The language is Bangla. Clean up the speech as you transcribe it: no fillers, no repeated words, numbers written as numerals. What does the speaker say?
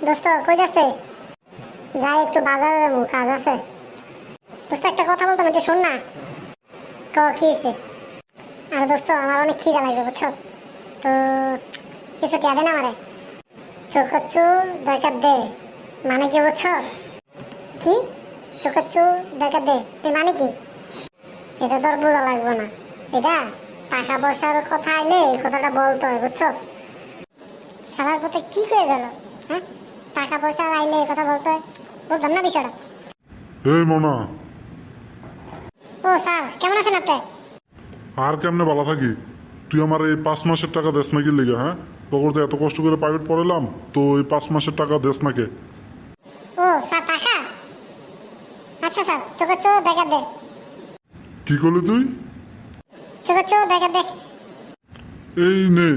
দোস্ত কই যাচ্ছে? যাই একটু বাজারে যাবো, কাজ আছে। দোস্ত একটা কথা বলতাম, একটু শোন না। কি হয়েছে? আর দোস্ত আমার অনেক খিদা লাগবে বুঝছো তো, কিছু টিয়া দে না আমারে। চোখচ্চু দেখা দে মানে কি বুঝছো? কি চোখচ্চু দেখা দে এই মানে কি? এটা তোর বোঝা লাগবে না। এটা টাকা পয়সার কথা আইলে এই কথাটা বলতে হয় বুঝছো। শালার পথে কি করে গেল? হ্যাঁ, টাকা পয়সা আইলে এই কথা বলতে হয়, বুঝলাম না বিষয়টা। এই মোনা, ও স্যার, কেমন আছেন আপনি? আর কেমনে ভালো থাকি? তুই আমার এই 5 মাসের টাকা দেশ নাকি লিগে? হ্যাঁ, তোর তো এত কষ্ট করে প্রাইভেট পড়ালাম, তো এই 5 মাসের টাকা দেশ নাকি? ও স্যার, টাকা? আচ্ছা স্যার, চোখচ্চু দেখা দে। কি করলি তুই? চোখচ্চু দেখা দে। এই নে।